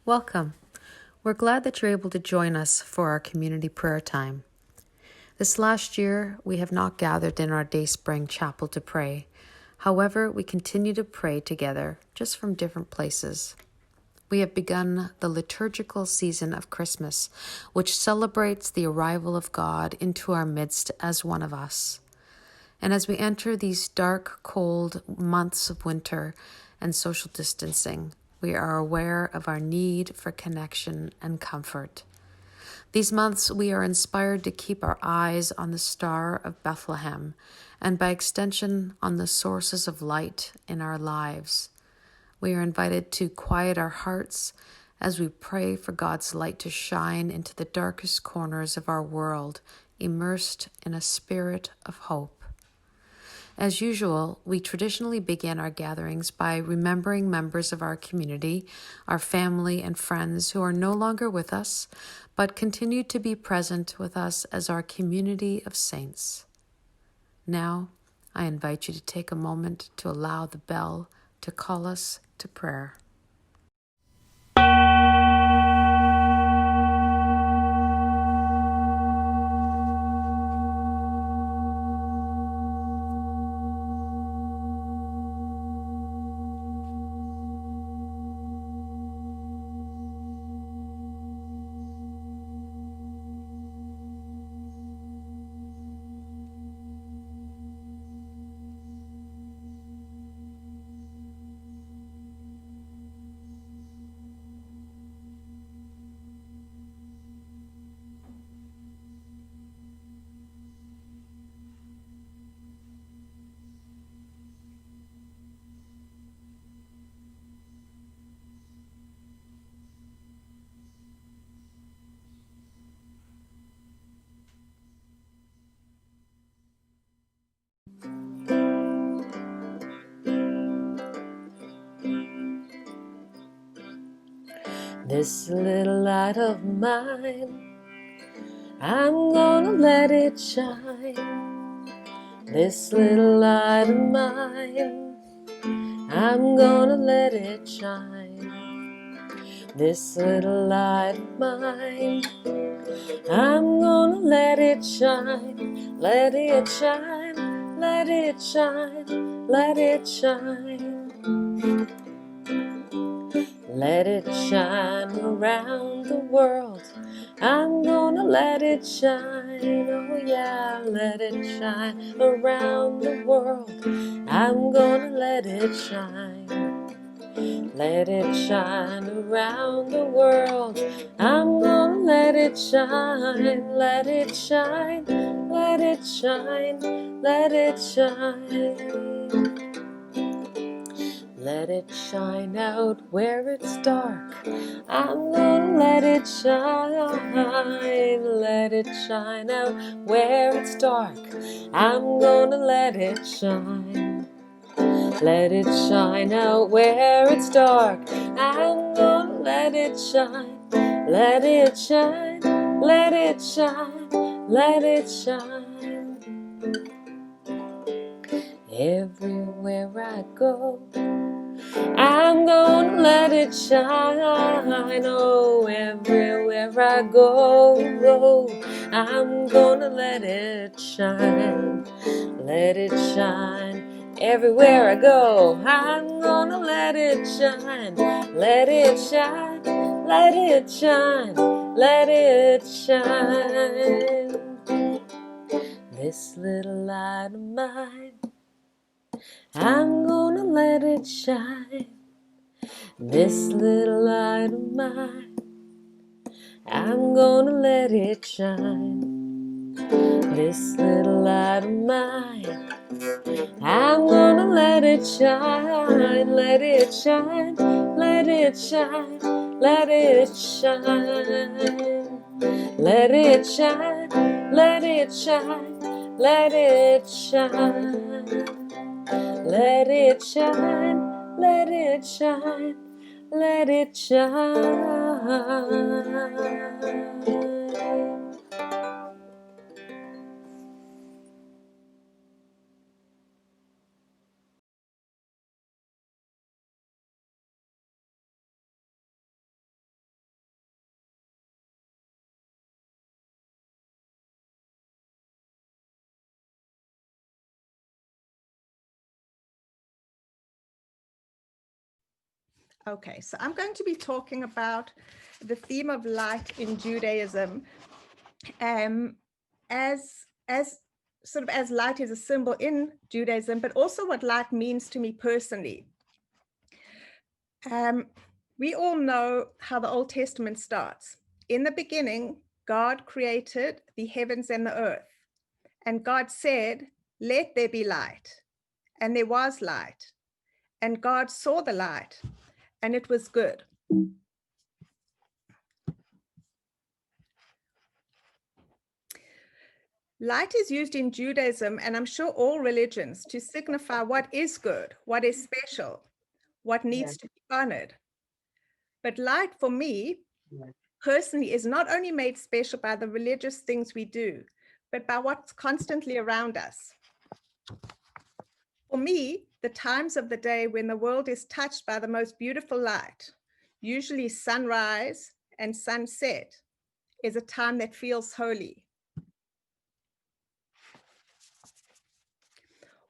Welcome. We're glad that you're able to join us for our community prayer time. This last year, we have not gathered in our Dayspring Chapel to pray. However, we continue to pray together, just from different places. We have begun the liturgical season of Christmas, which celebrates the arrival of God into our midst as one of us. And as we enter these dark, cold months of winter and social distancing, we are aware of our need for connection and comfort. These months, we are inspired to keep our eyes on the Star of Bethlehem, and by extension, on the sources of light in our lives. We are invited to quiet our hearts as we pray for God's light to shine into the darkest corners of our world, immersed in a spirit of hope. As usual, we traditionally begin our gatherings by remembering members of our community, our family and friends who are no longer with us, but continue to be present with us as our community of saints. Now, I invite you to take a moment to allow the bell to call us to prayer. This little light of mine, I'm gonna let it shine. This little light of mine, I'm gonna let it shine. This little light of mine, I'm gonna let it shine. Let it shine, let it shine, let it shine. Let it shine around the world. I'm gonna let it shine. Oh yeah, let it shine around the world. I'm gonna let it shine. Let it shine around the world. I'm gonna let it shine. Let it shine. Let it shine. Let it shine. Let it shine out where it's dark. I'm gonna let it shine. Let it shine out where it's dark. I'm gonna let it shine. Let it shine out where it's dark. I'm gonna let it shine. Let it shine. Let it shine. Let it shine. Everywhere I go, I'm gonna let it shine. Oh, everywhere I go, I'm gonna let it shine. Let it shine. Everywhere I go, I'm gonna let it shine. Let it shine. Let it shine. Let it shine. This little light of mine, I'm gonna let it shine. This little light of mine, I'm gonna let it shine. This little light of mine, I'm gonna let it shine. Let it shine, let it shine, let it shine. Let it shine, let it shine, let it shine. Let it shine, let it shine, let it shine. Okay, so I'm going to be talking about the theme of light in Judaism, as sort of as light is a symbol in Judaism, but also what light means to me personally. We all know how the Old Testament starts. In the beginning, God created the heavens and the earth, and God said, "Let there be light," and there was light, and God saw the light, and it was good. Light is used in Judaism, and I'm sure all religions, to signify what is good, what is special, what needs to be honored. But light for me personally is not only made special by the religious things we do, but by what's constantly around us. For me, the times of the day when the world is touched by the most beautiful light, usually sunrise and sunset, is a time that feels holy.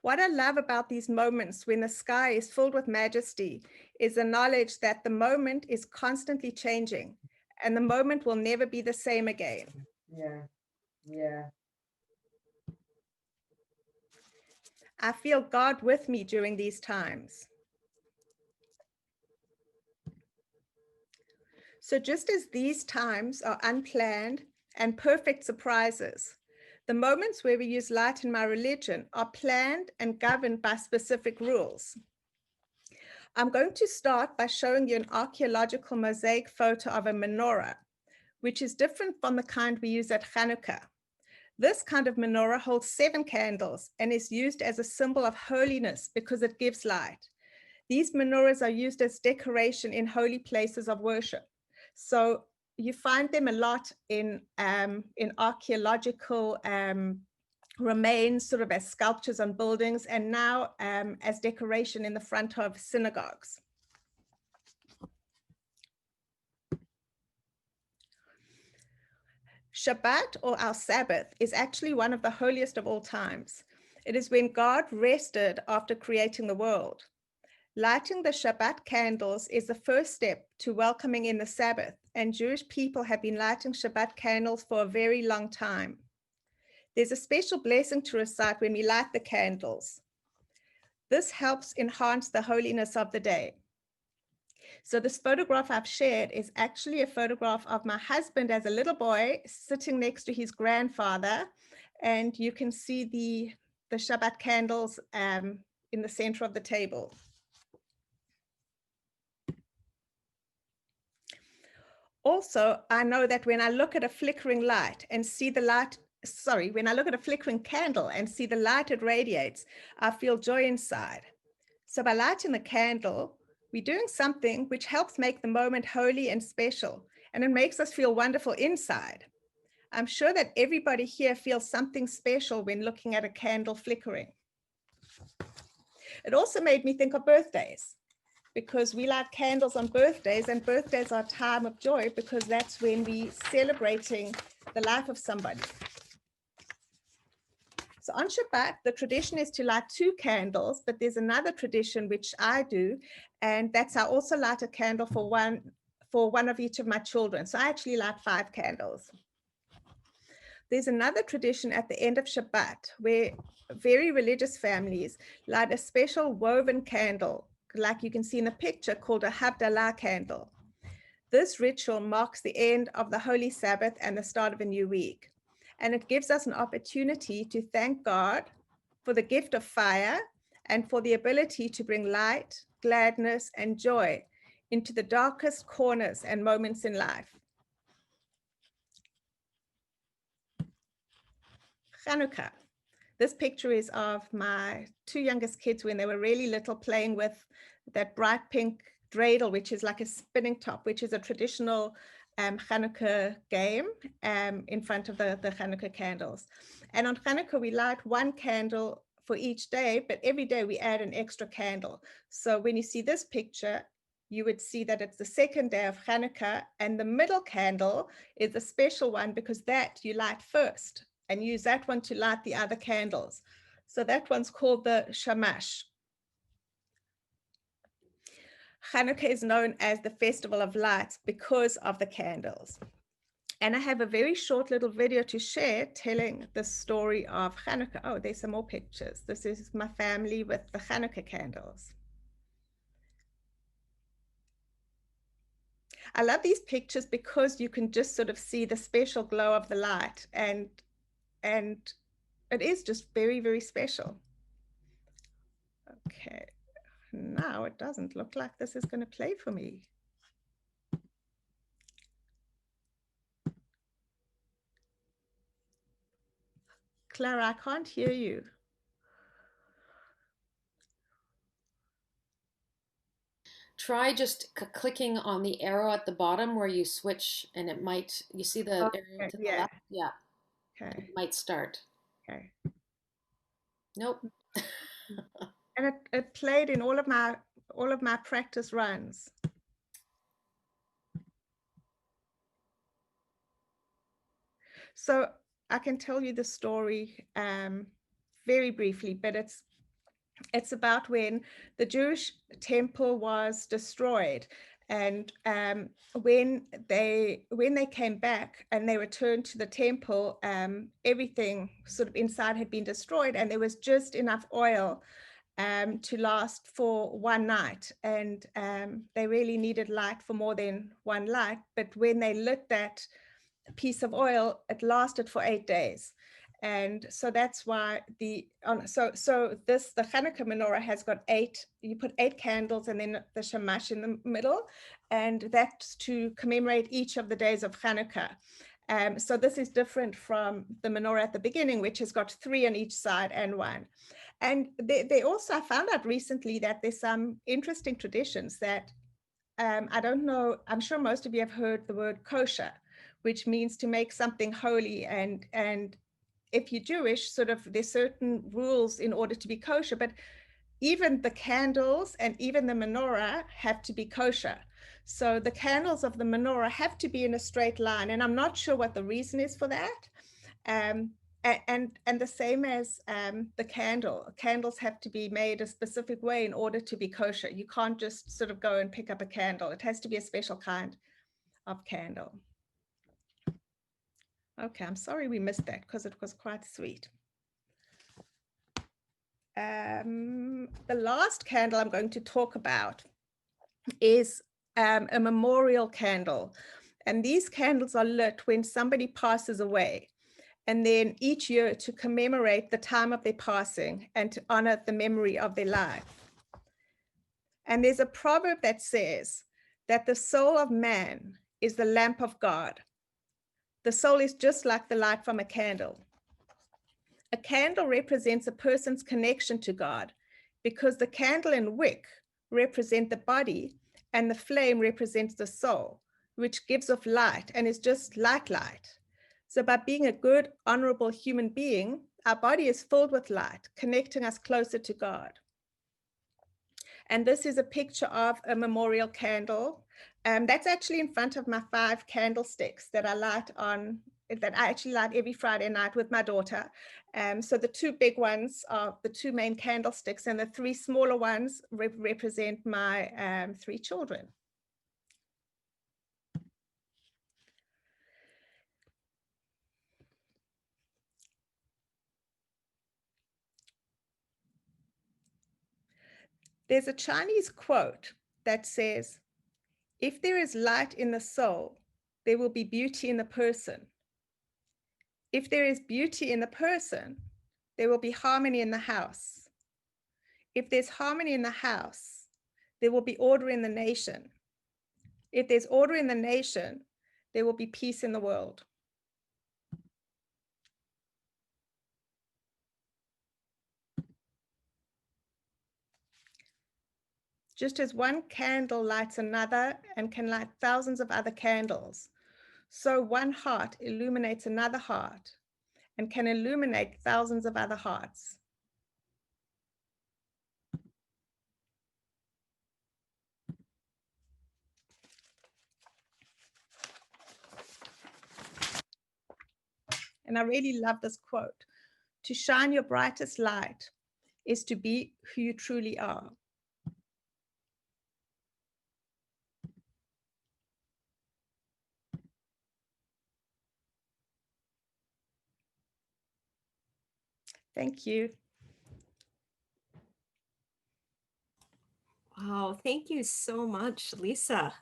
What I love about these moments when the sky is filled with majesty is the knowledge that the moment is constantly changing and the moment will never be the same again. Yeah. I feel God with me during these times. So just as these times are unplanned and perfect surprises, the moments where we use light in my religion are planned and governed by specific rules. I'm going to start by showing you an archaeological mosaic photo of a menorah, which is different from the kind we use at Hanukkah. This kind of menorah holds 7 candles and is used as a symbol of holiness because it gives light. These menorahs are used as decoration in holy places of worship. So you find them a lot in archaeological remains, sort of as sculptures on buildings, and now as decoration in the front of synagogues. Shabbat, or our Sabbath, is actually one of the holiest of all times. It is when God rested after creating the world. Lighting the Shabbat candles is the first step to welcoming in the Sabbath, and Jewish people have been lighting Shabbat candles for a very long time. There's a special blessing to recite when we light the candles. This helps enhance the holiness of the day. So this photograph I've shared is actually a photograph of my husband as a little boy sitting next to his grandfather, and you can see the Shabbat candles in the center of the table. Also, I know that when I look at a flickering light and see the light, when I look at a flickering candle and see the light it radiates, I feel joy inside. So by lighting the candle, we're doing something which helps make the moment holy and special, and it makes us feel wonderful inside. I'm sure that everybody here feels something special when looking at a candle flickering. It also made me think of birthdays, because we light candles on birthdays, and birthdays are a time of joy because that's when we're celebrating the life of somebody. So on Shabbat, the tradition is to light 2 candles, but there's another tradition which I do, and that's I also light a candle for one of each of my children. So I actually light 5 candles. There's another tradition at the end of Shabbat where very religious families light a special woven candle, like you can see in the picture, called a Havdalah candle. This ritual marks the end of the Holy Sabbath and the start of a new week. And it gives us an opportunity to thank God for the gift of fire and for the ability to bring light, gladness, and joy into the darkest corners and moments in life. Hanukkah. This picture is of my 2 youngest kids when they were really little, playing with that bright pink dreidel, which is like a spinning top, which is a traditional Hanukkah game in front of the Hanukkah candles. And on Hanukkah, we light 1 candle for each day, but every day we add an extra candle. So when you see this picture, you would see that it's the 2nd day of Hanukkah, and the middle candle is a special one because that you light first and use that one to light the other candles. So that one's called the shamash. Hanukkah is known as the Festival of Lights because of the candles. And I have a very short little video to share telling the story of Hanukkah. Oh, there's some more pictures. This is my family with the Hanukkah candles. I love these pictures because you can just sort of see the special glow of the light, and it is just very, very special. Okay, now it doesn't look like this is going to play for me. Clara, I can't hear you. Try just clicking on the arrow at the bottom where you switch, and it might, you see the arrow to the Yeah. left? Yeah, Okay. it might start. Okay. Nope. And it played in all of my practice runs. So I can tell you the story very briefly, but it's about when the Jewish temple was destroyed, and when they came back and they returned to the temple, everything sort of inside had been destroyed, and there was just enough oil to last for one night, and they really needed light for more than one light. But when they lit that piece of oil, it lasted for 8 days. And so that's why the Hanukkah menorah has got 8, you put 8 candles and then the shamash in the middle, and that's to commemorate each of the days of Hanukkah. So this is different from the menorah at the beginning, which has got 3 on each side and 1. And they also, I found out recently that there's some interesting traditions that I don't know, I'm sure most of you have heard the word kosher, which means to make something holy. And if you're Jewish, sort of there's certain rules in order to be kosher, but even the candles and even the menorah have to be kosher. So the candles of the menorah have to be in a straight line, and I'm not sure what the reason is for that. And the same as the candles have to be made a specific way in order to be kosher. You can't just sort of go and pick up a candle. It has to be a special kind of candle. Okay, I'm sorry we missed that because it was quite sweet. The last candle I'm going to talk about is a memorial candle. And these candles are lit when somebody passes away. And then each year to commemorate the time of their passing and to honor the memory of their life. And there's a proverb that says that the soul of man is the lamp of God. The soul is just like the light from a candle. A candle represents a person's connection to God because the candle and wick represent the body and the flame represents the soul, which gives off light and is just like light. So by being a good, honorable human being, our body is filled with light, connecting us closer to God. And this is a picture of a memorial candle. That's actually in front of my 5 candlesticks that I actually light every Friday night with my daughter. So the 2 big ones are the 2 main candlesticks, and the 3 smaller ones represent my 3 children. There's a Chinese quote that says, "If there is light in the soul, there will be beauty in the person. If there is beauty in the person, there will be harmony in the house. If there's harmony in the house, there will be order in the nation. If there's order in the nation, there will be peace in the world." Just as one candle lights another and can light thousands of other candles, so one heart illuminates another heart and can illuminate thousands of other hearts. And I really love this quote. To shine your brightest light is to be who you truly are. Thank you. Wow, thank you so much, Lisa.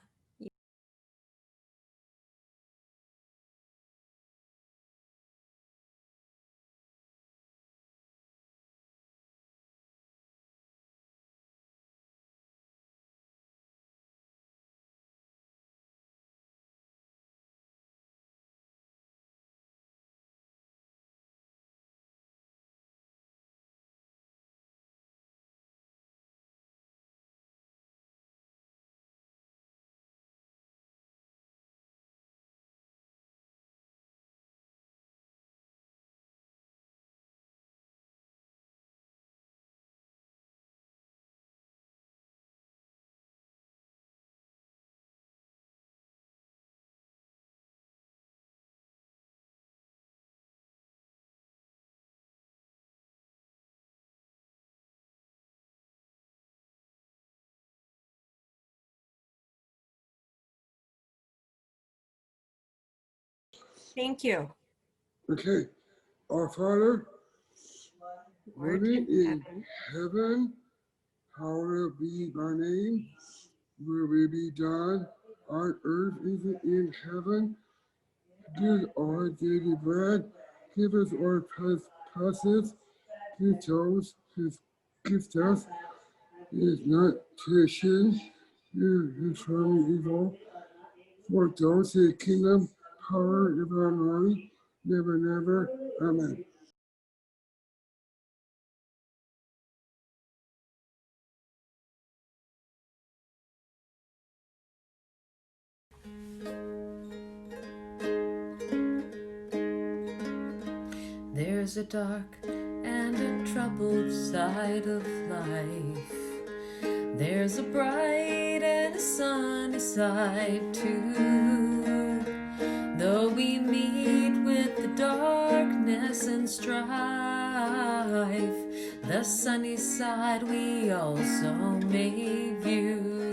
Thank you. Okay. Our Father, Who art who art in heaven, heaven, hallowed be thy name. Your will be done on earth as it is in heaven. Give us our daily bread. Give us our trespasses. Give those who gift us. Is not temptation. Is from evil. For those the kingdom, power, and glory, never, never. Amen. There's a dark and a troubled side of life. There's a bright and a sunny side too. Though we meet with the darkness and strife, the sunny side we also may view.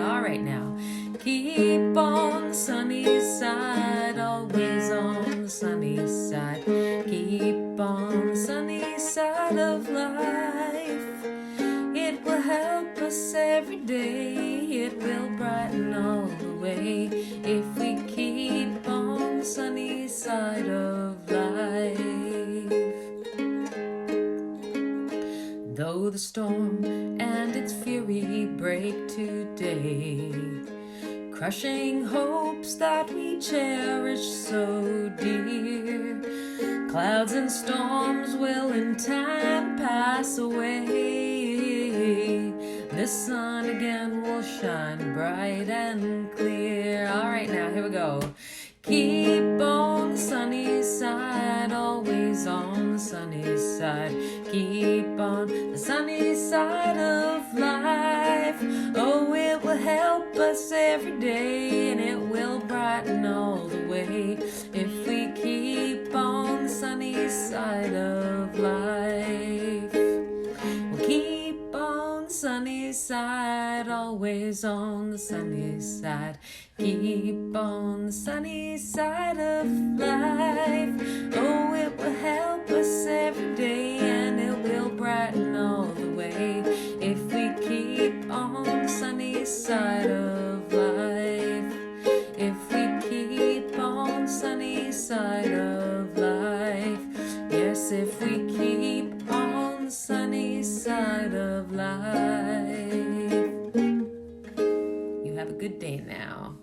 All right now, keep on the sunny side, always on the sunny side. Keep on the sunny side of life. It will help us every day. It will brighten all the way if we keep on the sunny side of life. Though the storm and its fury break today, crushing hopes that we cherish so dear, clouds and storms will in time pass away. The sun again will shine bright and clear. All right, now here we go. Keep on the sunny side, always on the sunny side. Keep on the sunny side of life. Oh, it will help us every day, and it will brighten all the way if we keep on the sunny side of life. We'll keep on the sunny side, always on the sunny side. Keep on the sunny side of life. Oh, it will help us every day, and it will brighten all the way if we keep on the sunny side of life. If we keep on the sunny side of life. Yes, if we keep on the sunny side of life. You have a good day now.